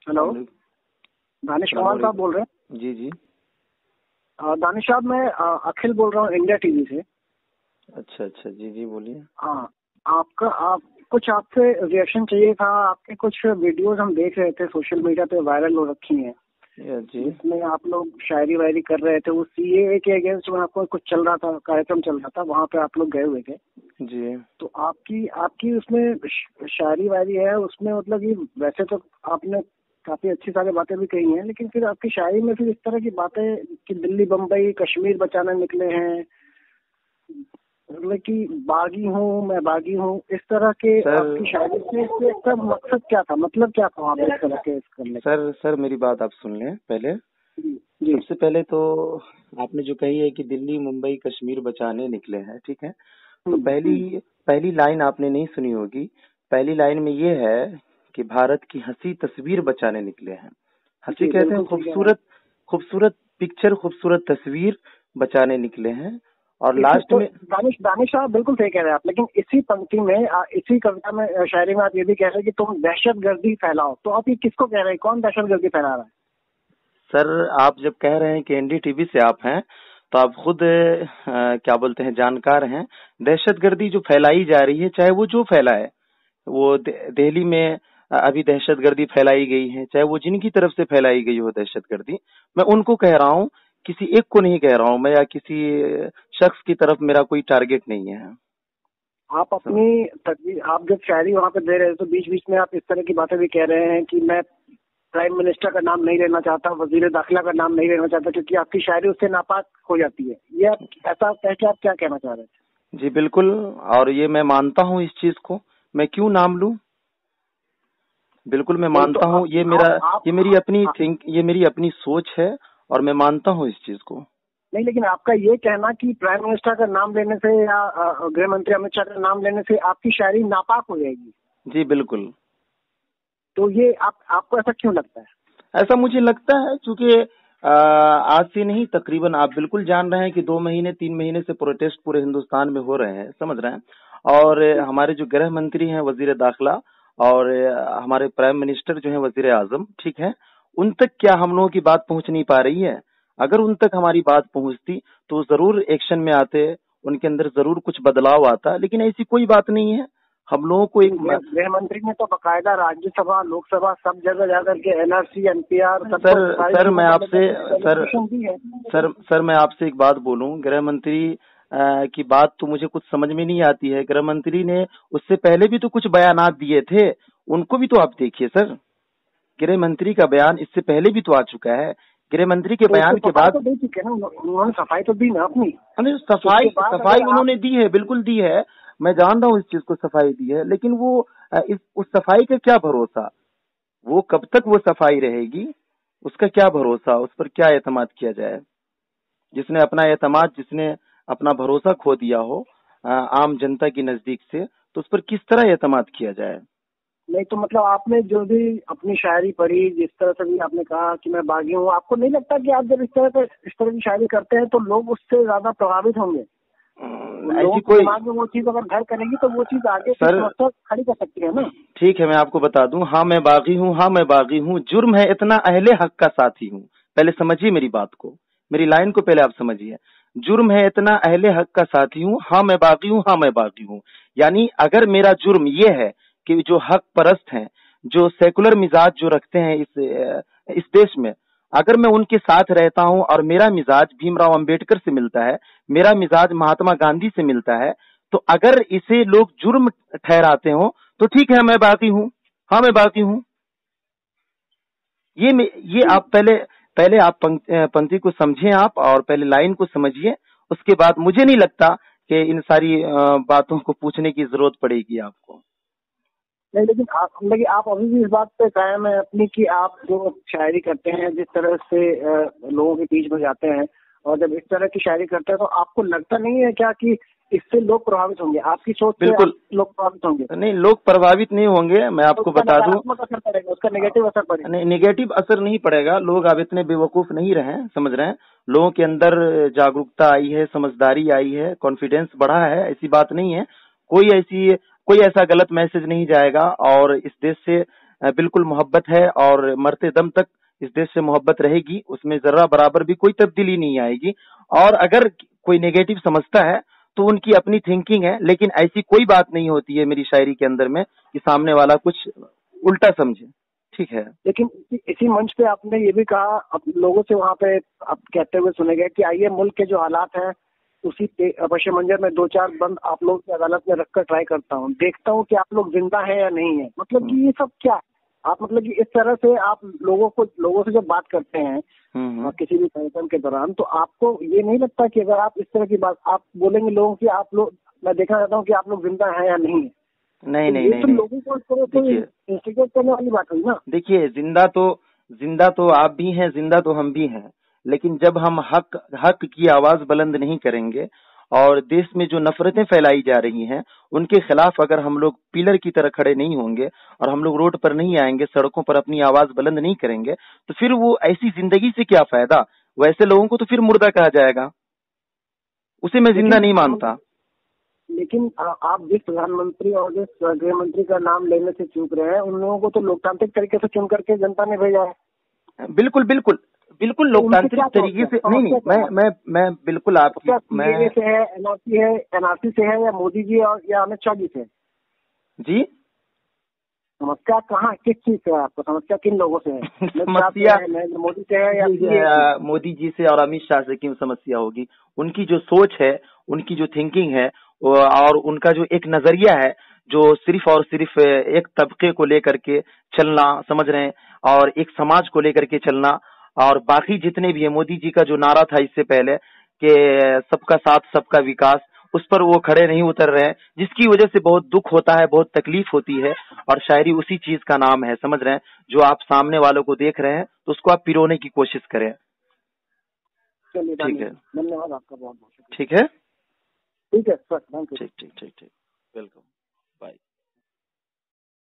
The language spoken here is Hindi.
हेलो, दानिश कमाल साहब बोल रहे हैं? जी जी। दानिश साहब, मैं अखिल बोल रहा हूँ इंडिया टीवी से। अच्छा अच्छा, जी जी बोलिए। हाँ, आपसे रिएक्शन चाहिए था। आपके कुछ वीडियोस हम देख रहे थे, सोशल मीडिया पे वायरल हो रखी हैं, जी। जिसमें आप लोग शायरी वायरी कर रहे थे। उस सीएए के अगेंस्ट में आपको कुछ चल रहा था, कार्यक्रम चल रहा था, वहाँ पे आप लोग गए हुए थे। जी। तो आपकी आपकी उसमें शायरी वायरी है उसमें, मतलब कि वैसे तो आपने काफी अच्छी सारी बातें भी कही हैं, लेकिन फिर आपकी शायरी में फिर इस तरह की बातें कि दिल्ली बम्बई कश्मीर बचाने निकले हैं, मतलब कि बागी हूँ मैं बागी हूँ, इस तरह के आपकी शायरी से इसका मकसद क्या था, मतलब क्या था वहाँ पे इस तरह के करने का? सर मेरी बात आप सुन लें पहले। जी। सबसे पहले तो आपने जो कही है कि दिल्ली मुंबई कश्मीर बचाने निकले हैं, ठीक है। तो पहली लाइन आपने नहीं सुनी होगी। पहली लाइन में ये है कि भारत की हंसी तस्वीर बचाने निकले हैं। हंसी कहते हैं खूबसूरत खूबसूरत पिक्चर, खूबसूरत तस्वीर बचाने निकले हैं। और लास्ट में दानिश साहब बिल्कुल सही कह रहे हैं आप, लेकिन इसी पंक्ति में इसी कविता में शायरी में आप ये भी कह रहे हैं कि तुम दहशतगर्दी फैलाओ। तो आप ये किसको कह रहे हैं? कौन दहशतगर्दी फैला रहा है? सर आप जब कह रहे हैं कि एनडीटीवी से आप हैं, तो आप खुद क्या बोलते हैं, जानकार हैं। दहशतगर्दी जो फैलाई जा रही है, चाहे वो जो फैला है, वो दिल्ली में अभी दहशतगर्दी फैलाई गई है, चाहे वो जिनकी तरफ से फैलाई गई हो दहशतगर्दी, मैं उनको कह रहा हूँ, किसी एक को नहीं कह रहा हूँ मैं, या किसी शख्स की तरफ मेरा कोई टारगेट नहीं है। आप आप जब शायरी वहाँ पे दे रहे हैं तो बीच बीच में आप इस तरह की बातें भी कह रहे हैं कि मैं प्राइम मिनिस्टर का नाम नहीं लेना चाहता, वजीर दाखिला का नाम नहीं लेना चाहता, क्योंकि आपकी शायरी उससे नापाक हो जाती है। ये ऐसा कह के आप क्या कहना चाह रहे हैं? जी बिल्कुल, और ये मैं मानता हूँ इस चीज को। मैं क्यों नाम लूं? बिल्कुल मैं मानता हूँ। ये मेरी अपनी सोच है और मैं मानता हूँ इस चीज को। नहीं, लेकिन आपका ये कहना कि प्राइम मिनिस्टर का नाम लेने से या गृह मंत्री अमित शाह का नाम लेने से आपकी शायरी नापाक हो जाएगी। जी बिल्कुल। तो ये आपको ऐसा क्यों लगता है? ऐसा मुझे लगता है क्योंकि आज से नहीं, तकरीबन आप बिल्कुल जान रहे हैं कि 2 महीने 3 महीने से प्रोटेस्ट पूरे हिंदुस्तान में हो रहे हैं, समझ रहे हैं। और हमारे जो गृह मंत्री हैं वजीर दाखिला, और हमारे प्राइम मिनिस्टर जो हैं वजीर आजम, ठीक है, उन तक क्या हम लोगों की बात पहुंच नहीं पा रही है? अगर उन तक हमारी बात पहुंचती तो जरूर एक्शन में आते, उनके अंदर जरूर कुछ बदलाव आता, लेकिन ऐसी कोई बात नहीं है। हम लोगों को एक गृह मंत्री ने तो बकायदा राज्यसभा लोकसभा सब जगह जाकर के एनआरसी एनपीआर सर मैं आपसे एक बात बोलूं। गृह मंत्री की बात तो मुझे कुछ समझ में नहीं आती है। गृह मंत्री ने उससे पहले भी तो कुछ बयानात दिए थे, उनको भी तो आप देखिए सर। गृह मंत्री का बयान इससे पहले भी तो आ चुका है। गृह मंत्री के बयान के बाद उन्होंने सफाई तो दी ना अपनी। सफाई उन्होंने दी है, बिल्कुल दी है। मैं जान रहा हूँ इस चीज को, सफाई दी है, लेकिन वो उस सफाई का क्या भरोसा? वो कब तक वो सफाई रहेगी, उसका क्या भरोसा? उस पर क्या एतमाद किया जाए? जिसने अपना भरोसा खो दिया हो आम जनता की नजदीक से, तो उस पर किस तरह एतमाद किया जाए? नहीं तो मतलब आपने जो भी अपनी शायरी पढ़ी, जिस तरह से भी आपने कहा कि मैं बागी हूँ, आपको नहीं लगता कि आप जब इस तरह की शायरी करते हैं तो लोग उससे ज्यादा प्रभावित होंगे? ऐसी कोई दिमाग में वो चीज अगर घर करेगी तो वो चीज आगे खड़ी कर सकती है ना। ठीक है, मैं आपको बता दूं, हाँ मैं बागी हूँ, हाँ मैं बागी हूँ, जुर्म है इतना अहले हक का साथी हूँ। पहले समझिए मेरी बात को, मेरी लाइन को पहले आप समझिए। जुर्म है इतना अहले हक का साथी हूँ, हाँ मैं बागी हूँ, हाँ मैं बागी हूँ। यानी अगर मेरा जुर्म ये है कि जो हक परस्त हैं, जो सेकुलर मिजाज जो रखते हैं इस देश में, अगर मैं उनके साथ रहता हूं और मेरा मिजाज भीमराव अंबेडकर से मिलता है, मेरा मिजाज महात्मा गांधी से मिलता है, तो अगर इसे लोग जुर्म ठहराते हो तो ठीक है, मैं बागी हूं, हाँ मैं बागी हूं। ये आप पहले आप पंक्ति को समझिए आप, और पहले लाइन को समझिए। उसके बाद मुझे नहीं लगता कि इन सारी बातों को पूछने की जरूरत पड़ेगी आपको। नहीं, लेकिन आप अभी भी इस बात पे कायम है अपनी कि आप जो शायरी करते हैं, जिस तरह से लोगों के बीच में जाते हैं और जब इस तरह की शायरी करते हैं, तो आपको लगता नहीं है क्या कि इससे लोग प्रभावित होंगे? आपकी सोच से बिल्कुल लोग प्रभावित होंगे? नहीं, लोग प्रभावित नहीं होंगे। मैं आपको बता दूं, असर पड़ेगा, उसका नेगेटिव असर पड़ेगा। नहीं, नेगेटिव असर नहीं पड़ेगा। लोग अब इतने बेवकूफ नहीं रहे, समझ रहे हैं। लोगों के अंदर जागरूकता आई है, समझदारी आई है, कॉन्फिडेंस बढ़ा है, ऐसी बात नहीं है। कोई ऐसा गलत मैसेज नहीं जाएगा और इस देश से बिल्कुल मोहब्बत है और मरते दम तक इस देश से मोहब्बत रहेगी, उसमें जर्रा बराबर भी कोई तब्दीली नहीं आएगी। और अगर कोई नेगेटिव समझता है तो उनकी अपनी थिंकिंग है, लेकिन ऐसी कोई बात नहीं होती है मेरी शायरी के अंदर में कि सामने वाला कुछ उल्टा समझे। ठीक है। लेकिन इसी मंच पे आपने ये भी कहा, लोगों से वहाँ पे आप कहते हुए सुने गए कि आइए मुल्क के जो हालात हैं उसी पश मंजर में दो चार बंद आप लोग की अदालत में रखकर ट्राई करता हूँ, देखता हूँ कि आप लोग जिंदा है या नहीं है। मतलब कि ये सब क्या है? आप मतलब कि इस तरह से आप लोगों से जब बात करते हैं किसी भी कार्यक्रम के दौरान, तो आपको ये नहीं लगता कि अगर आप इस तरह की बात आप बोलेंगे लोगों की, आप लोग, मैं देखना चाहता हूँ कि आप लोग जिंदा हैं या नहीं है, नहीं नहीं ये तो नहीं, लोगों को इस तरह से इंस्टिगेट करने वाली बात हुई ना। देखिए, जिंदा तो आप भी हैं, जिंदा तो हम भी हैं, लेकिन जब हम हक की आवाज बुलंद नहीं करेंगे और देश में जो नफरतें फैलाई जा रही हैं उनके खिलाफ अगर हम लोग पिलर की तरह खड़े नहीं होंगे और हम लोग रोड पर नहीं आएंगे, सड़कों पर अपनी आवाज बुलंद नहीं करेंगे, तो फिर वो ऐसी जिंदगी से क्या फायदा? वैसे लोगों को तो फिर मुर्दा कहा जाएगा, उसे मैं जिंदा नहीं मानता। लेकिन आप जिस प्रधानमंत्री और जिस गृह मंत्री का नाम लेने से चूक रहे हैं, उन लोगों को तो लोकतांत्रिक तरीके से चुन करके जनता ने भेजा है। बिल्कुल बिल्कुल बिल्कुल लोकतांत्रिक तरीके से। नहीं, मैं बिल्कुल आपकी, मैं से है, एनआरसी से है, या मोदी जी और या अमित शाह जी से? जी, समस्या कहाँ, किस चीज से है? आपको समस्या किन लोगों से है? समस्या नरेंद्र मोदी से है या मोदी जी से और अमित शाह से क्यों समस्या होगी? उनकी जो सोच है, उनकी जो थिंकिंग है और उनका जो एक नजरिया है, जो सिर्फ और सिर्फ एक तबके को लेकर के चलना, समझ रहे हैं, और एक समाज को लेकर के चलना, और बाकी जितने भी है, मोदी जी का जो नारा था इससे पहले कि सबका साथ सबका विकास, उस पर वो खड़े नहीं उतर रहे हैं, जिसकी वजह से बहुत दुख होता है, बहुत तकलीफ होती है। और शायरी उसी चीज का नाम है, समझ रहे हैं? जो आप सामने वालों को देख रहे हैं तो उसको आप पिरोने की कोशिश करें। चलिए, ठीक है, धन्यवाद आपका, बहुत बहुत। ठीक है, ठीक है सर, थैंक यू।